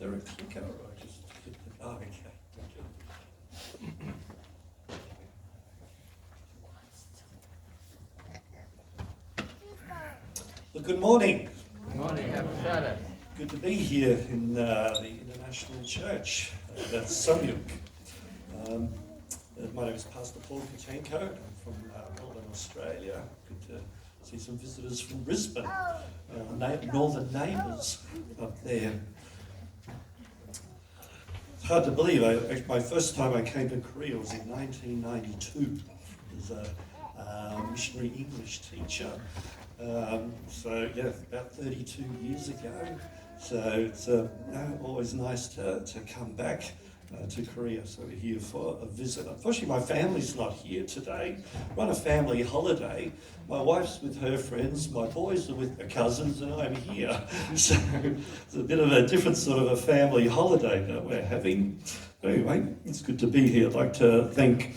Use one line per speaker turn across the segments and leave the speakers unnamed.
there a clicker or I just hit the... Oh, okay. Thank you. Well, good morning.
Good morning. Happy Sabbath.
Good to be here in the International Church. That's Sonyuk. My name is Pastor Paul Kachenko. I'm from Melbourne, Australia. Good to see some visitors from Brisbane, northern neighbours up there. It's hard to believe. My first time I came to Korea was in 1992 as a missionary English teacher. About 32 years ago. So it's always nice to come back to Korea. So we're here for a visit. Unfortunately, my family's not here today. We're on a family holiday. My wife's with her friends, my boys are with their cousins, and I'm here. So it's a bit of a different sort of a family holiday that we're having. Anyway, it's good to be here. I'd like to thank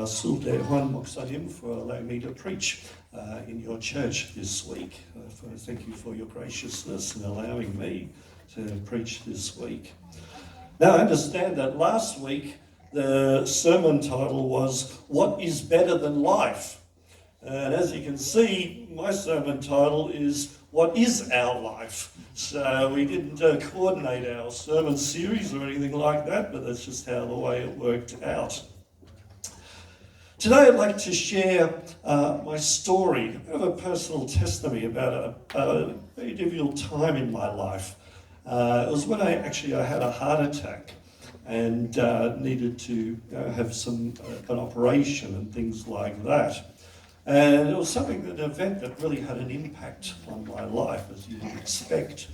Sultan Juan Moksadim for allowing me to preach in your church this week. Thank you for your graciousness in allowing me to preach this week. Now, I understand that last week the sermon title was, What is Better Than Life? And as you can see, my sermon title is, What is Our Life? So we didn't coordinate our sermon series or anything like that, but that's just how the way it worked out. Today I'd like to share my story. I have a personal testimony about a very difficult time in my life. It was when I had a heart attack and needed to have an operation and things like that. And it was an event that really had an impact on my life, as you'd expect.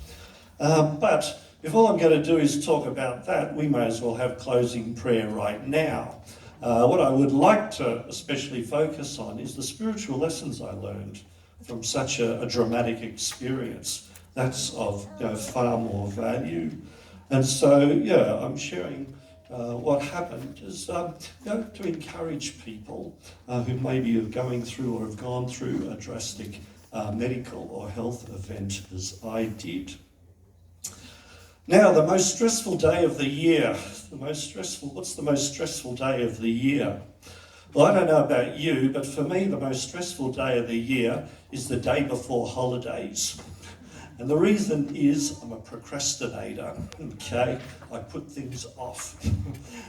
But if all I'm going to do is talk about that, we may as well have closing prayer right now. What I would like to especially focus on is the spiritual lessons I learned from such a dramatic experience. That's of far more value. And so, I'm sharing what happened is to encourage people who maybe are going through or have gone through a drastic medical or health event as I did. Now, the most stressful day of the year. What's the most stressful day of the year? Well, I don't know about you, but for me, the most stressful day of the year is the day before holidays. And the reason is I'm a procrastinator, okay? I put things off.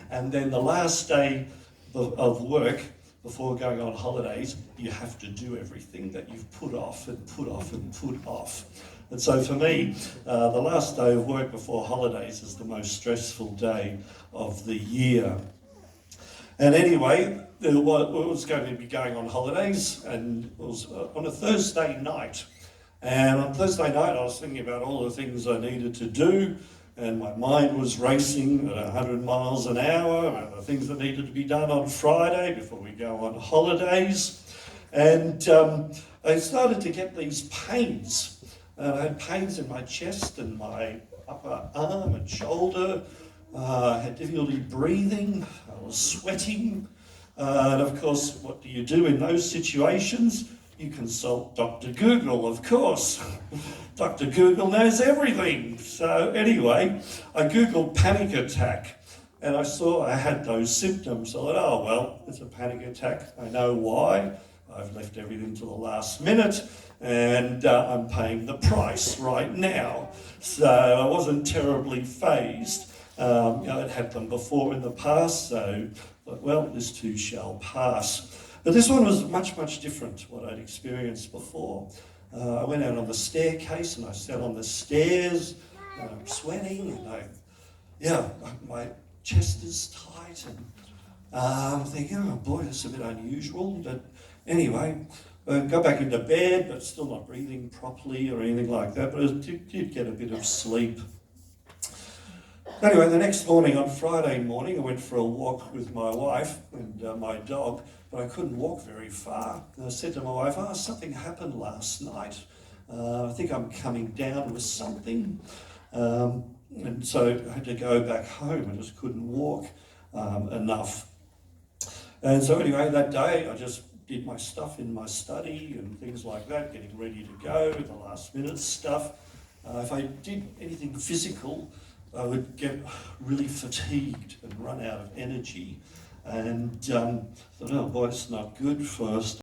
And then the last day of work before going on holidays, you have to do everything that you've put off and put off and put off. And so for me, the last day of work before holidays is the most stressful day of the year. And anyway, I was going to be going on holidays, and it was on a Thursday night. And on Thursday night, I was thinking about all the things I needed to do, and my mind was racing at 100 miles an hour, and the things that needed to be done on Friday before we go on holidays. And I started to get these pains. I had pains in my chest and my upper arm and shoulder. I had difficulty breathing. I was sweating. And of course, what do you do in those situations? You consult Dr. Google, of course. Dr. Google knows everything. So anyway, I Googled panic attack, and I saw I had those symptoms. I thought, oh, well, it's a panic attack. I know why. I've left everything to the last minute, and I'm paying the price right now. So I wasn't terribly fazed. I'd had them before in the past, so I thought, well, this too shall pass. But this one was much, much different to what I'd experienced before. I went out on the staircase and I sat on the stairs, and I'm sweating, and my chest is tight, and I'm thinking, oh boy, that's a bit unusual. But anyway, I got back into bed, but still not breathing properly or anything like that, but I did get a bit of sleep. Anyway, the next morning, on Friday morning, I went for a walk with my wife and my dog, but I couldn't walk very far. And I said to my wife, something happened last night. I think I'm coming down with something. And so I had to go back home. I just couldn't walk enough. And so anyway, that day, I just did my stuff in my study and things like that, getting ready to go, the last minute stuff. If I did anything physical, I would get really fatigued and run out of energy. And thought, oh boy, it's not good for us